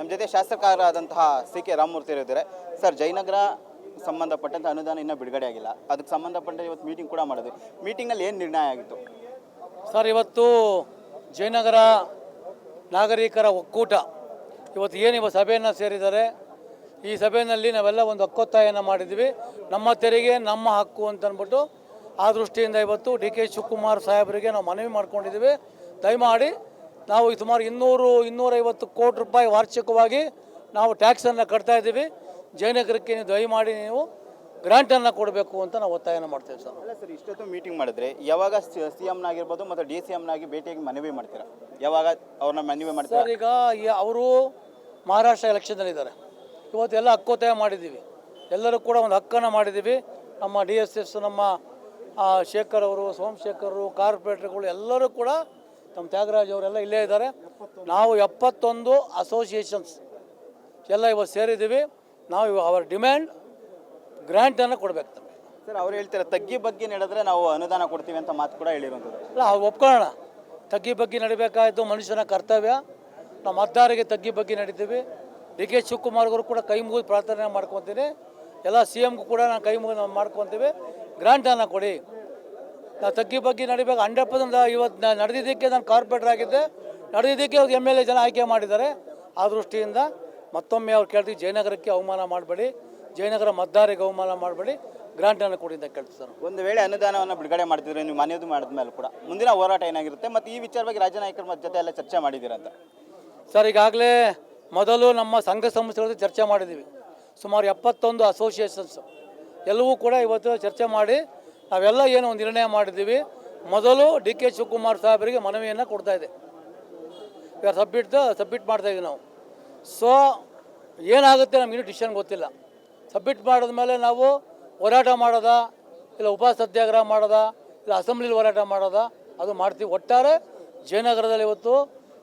ನಮ್ಮ ಜೊತೆ ಶಾಸಕರಾದಂತಹ C K Ramamurthy ಇದ್ದಾರೆ. ಸರ್, ಜಯನಗರ ಸಂಬಂಧಪಟ್ಟಂತೆ ಅನುದಾನ ಇನ್ನೂ ಬಿಡುಗಡೆ ಆಗಿಲ್ಲ. ಅದಕ್ಕೆ ಸಂಬಂಧಪಟ್ಟಂತೆ ಇವತ್ತು ಮೀಟಿಂಗ್ ಕೂಡ ಮಾಡಿದ್ವಿ. ಮೀಟಿಂಗ್ನಲ್ಲಿ ಏನು ನಿರ್ಣಯ ಆಗಿತ್ತು? ಸರ್, ಇವತ್ತು ಜಯನಗರ ನಾಗರಿಕರ ಒಕ್ಕೂಟ ಇವತ್ತು ಸಭೆಯನ್ನು ಸೇರಿದ್ದಾರೆ. ಈ ಸಭೆಯಲ್ಲಿ ನಾವೆಲ್ಲ ಒಂದು ಹಕ್ಕೊತ್ತಾಯನ ಮಾಡಿದ್ವಿ. ನಮ್ಮ ತೆರಿಗೆ ನಮ್ಮ ಹಕ್ಕು ಅಂತ ಅಂದ್ಬಿಟ್ಟು ಆ ದೃಷ್ಟಿಯಿಂದ ಇವತ್ತು ಡಿ ಕೆ ಶಿವಕುಮಾರ್ ಸಾಹೇಬರಿಗೆ ನಾವು ಮನವಿ ಮಾಡ್ಕೊಂಡಿದ್ದೀವಿ. ದಯಮಾಡಿ ನಾವು ಸುಮಾರು 200-250 ಕೋಟಿ ರೂಪಾಯಿ ವಾರ್ಷಿಕವಾಗಿ ನಾವು ಟ್ಯಾಕ್ಸನ್ನು ಕಟ್ತಾ ಇದ್ದೀವಿ. ಜಯನಗರಕ್ಕೆ ನೀವು ದಯಮಾಡಿ ನೀವು ಗ್ರಾಂಟನ್ನು ಕೊಡಬೇಕು ಅಂತ ನಾವು ಒತ್ತಾಯನ ಮಾಡ್ತೇವೆ. ಸರ್, ಅಲ್ಲ ಸರ್, ಇಷ್ಟೊತ್ತು ಮೀಟಿಂಗ್ ಮಾಡಿದ್ರೆ ಯಾವಾಗ ಸಿ ಎಮ್ನಾಗಿರ್ಬೋದು ಮತ್ತು ಡಿ ಸಿ ಎಮ್ನಾಗಿ ಭೇಟಿಯಾಗಿ ಮನವಿ ಮಾಡ್ತೀರಾ? ಯಾವಾಗ ಅವ್ರನ್ನ ಮನವಿ ಮಾಡ್ತೀರಾ? ಸರ್, ಈಗ ಅವರು ಮಹಾರಾಷ್ಟ್ರ ಎಲೆಕ್ಷನ್ನಲ್ಲಿದ್ದಾರೆ. ಇವತ್ತೆಲ್ಲ ಹಕ್ಕೊತ್ತಾಯ ಮಾಡಿದ್ದೀವಿ. ಎಲ್ಲರೂ ಕೂಡ ಒಂದು ಹಕ್ಕನ್ನು ಮಾಡಿದ್ದೀವಿ. ನಮ್ಮ DSS ನಮ್ಮ ಶೇಖರ್ ಅವರು, ಸೋಮಶೇಖರ್, ಕಾರ್ಪೊರೇಟರ್ಗಳು ಎಲ್ಲರೂ ಕೂಡ ನಮ್ಮ ತ್ಯಾಗರಾಜ್ ಅವರೆಲ್ಲ ಇಲ್ಲೇ ಇದ್ದಾರೆ. ನಾವು 71 ಅಸೋಸಿಯೇಷನ್ಸ್ ಎಲ್ಲ ಇವತ್ತು ಸೇರಿದ್ದೀವಿ. ನಾವು ಅವರ ಡಿಮ್ಯಾಂಡ್ ಗ್ರ್ಯಾಂಟನ್ನು ಕೊಡಬೇಕು. ನಮಗೆ ಸರ್, ಅವ್ರು ಹೇಳ್ತಾರೆ ತಗ್ಗಿ ಬಗ್ಗೆ ನಡೆದ್ರೆ ನಾವು ಅನುದಾನ ಕೊಡ್ತೀವಿ ಅಂತ ಮಾತು ಕೂಡ ಹೇಳಿರುವಂಥದ್ದು. ಅಲ್ಲ, ಒಪ್ಕೊಳ್ಳೋಣ. ತಗ್ಗಿ ಬಗ್ಗೆ ನಡಿಬೇಕಾಯಿತು, ಮನುಷ್ಯನ ಕರ್ತವ್ಯ. ನಾವು ಮತದಾರರಿಗೆ ತಗ್ಗಿ ಬಗ್ಗೆ ನಡೀತೀವಿ. ಡಿ ಕೆ ಶಿವಕುಮಾರ್ಗೂ ಕೂಡ ಕೈ ಮುಗಿದು ಪ್ರಾರ್ಥನೆ ಮಾಡ್ಕೊತೀನಿ. ಎಲ್ಲ CMಗೂ ಕೂಡ ನಾನು ಕೈ ಮುಗಿದು ಮಾಡ್ಕೊತೀವಿ. ಗ್ರಾಂಟನ್ನು ಕೊಡಿ. ನಾವು ತಗ್ಗಿ ಬಗ್ಗೆ ನಡಿಬೇಕು. 100% ಇವತ್ತು ನಡೆದಿದ್ದಕ್ಕೆ ನಾನು ಕಾರ್ಪೊರೇಟರ್ ಆಗಿದ್ದೆ. ನಡೆದಿದ್ದಕ್ಕೆ ಅವ್ರು MLA ಜನ ಆಯ್ಕೆ ಮಾಡಿದ್ದಾರೆ. ಆ ದೃಷ್ಟಿಯಿಂದ ಮತ್ತೊಮ್ಮೆ ಅವ್ರು ಕೇಳ್ತೀವಿ, ಜಯನಗರಕ್ಕೆ ಅವಮಾನ ಮಾಡಬೇಡಿ, ಜಯನಗರ ಮತದಾರರಿಗೆ ಅವಮಾನ ಮಾಡಬೇಡಿ, ಗ್ರಾಂಟನ್ನು ಕೊಡಿ ಅಂತ ಕೇಳ್ತಾರೆ. ಒಂದು ವೇಳೆ ಅನುದಾನವನ್ನು ಬಿಡುಗಡೆ ಮಾಡ್ತಿದ್ರೆ ನೀವು ಮನವಿ ಮಾಡಿದ ಮೇಲೆ ಕೂಡ ಮುಂದಿನ ಹೋರಾಟ ಏನಾಗಿರುತ್ತೆ ಮತ್ತು ಈ ವಿಚಾರವಾಗಿ ರಾಜ್ಯ ನಾಯಕರ ಜೊತೆ ಎಲ್ಲ ಚರ್ಚೆ ಮಾಡಿದ್ದೀರಂತ? ಸರ್, ಈಗಾಗಲೇ ಮೊದಲು ನಮ್ಮ ಸಂಘ ಸಂಸ್ಥೆಗಳ ಚರ್ಚೆ ಮಾಡಿದ್ದೀವಿ. ಸುಮಾರು 71 ಅಸೋಸಿಯೇಷನ್ಸ್ ಎಲ್ಲವೂ ಕೂಡ ಇವತ್ತು ಚರ್ಚೆ ಮಾಡಿ ನಾವೆಲ್ಲ ಏನು ಒಂದು ನಿರ್ಣಯ ಮಾಡಿದ್ದೀವಿ. ಮೊದಲು ಡಿ ಕೆ ಶಿವಕುಮಾರ್ ಸಾಹೇಬರಿಗೆ ಮನವಿಯನ್ನು ಕೊಡ್ತಾ ಇದೆ. ಇವಾಗ ಸಬ್ಮಿಟ್ ಮಾಡ್ತಾಯಿದ್ದೀವಿ ನಾವು. ಸೊ ಏನಾಗುತ್ತೆ ನಮಗಿನ್ನೂ ಡಿಸಿಷನ್ ಗೊತ್ತಿಲ್ಲ. ಸಬ್ಮಿಟ್ ಮಾಡಿದ್ಮೇಲೆ ನಾವು ಹೋರಾಟ ಮಾಡೋದಾ, ಇಲ್ಲ ಉಪವಾಸ ಸತ್ಯಾಗ್ರಹ ಮಾಡೋದಾ, ಇಲ್ಲ ಅಸೆಂಬ್ಲಿಲಿ ಹೋರಾಟ ಮಾಡೋದಾ, ಅದು ಮಾಡ್ತೀವಿ. ಒಟ್ಟಾರೆ ಜಯನಗರದಲ್ಲಿ ಇವತ್ತು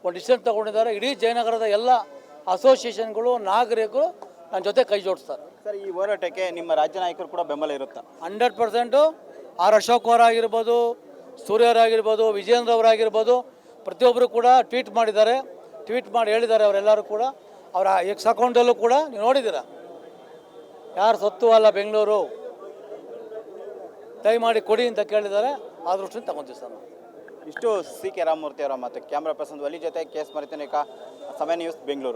ಒಂದು ಡಿಸಿಷನ್ ತೊಗೊಂಡಿದ್ದಾರೆ. ಇಡೀ ಜಯನಗರದ ಎಲ್ಲ ಅಸೋಸಿಯೇಷನ್ಗಳು, ನಾಗರಿಕರು ನನ್ನ ಜೊತೆ ಕೈ ಜೋಡಿಸ್ತಾರೆ. ಸರ್, ಈ ಹೋರಾಟಕ್ಕೆ ನಿಮ್ಮ ರಾಜ್ಯ ನಾಯಕರು ಕೂಡ ಬೆಂಬಲ ಇರುತ್ತಾ? 100%. ಆರ್ ಅಶೋಕ್ ಅವರಾಗಿರ್ಬೋದು, ಸೂರ್ಯರಾಗಿರ್ಬೋದು, ವಿಜೇಂದ್ರ ಅವರಾಗಿರ್ಬೋದು, ಪ್ರತಿಯೊಬ್ಬರು ಕೂಡ ಟ್ವೀಟ್ ಮಾಡಿದ್ದಾರೆ. ಟ್ವೀಟ್ ಮಾಡಿ ಹೇಳಿದ್ದಾರೆ ಅವರೆಲ್ಲರೂ ಕೂಡ. ಅವರ ಎಕ್ಸ್ ಅಕೌಂಟಲ್ಲೂ ಕೂಡ ನೀವು ನೋಡಿದ್ದೀರ. ಯಾರು ಸತ್ತು ಅಲ್ಲ ಬೆಂಗಳೂರು, ದಯಮಾಡಿ ಕೊಡಿ ಅಂತ ಕೇಳಿದ್ದಾರೆ. ಆ ದೃಷ್ಟಿಯಿಂದ ತಗೊಂತೀವಿ ಸರ್. ಇಷ್ಟು ಸಿ ಕೆ ರಾಮಮೂರ್ತಿ ಅವರ ಮಾತು. ಕ್ಯಾಮ್ರಾ ಪರ್ಸನ್ ವಲಿ ಜೊತೆ KS ಮರಿತನಿಕ, ಸಮಯ ನ್ಯೂಸ್, ಬೆಂಗಳೂರು.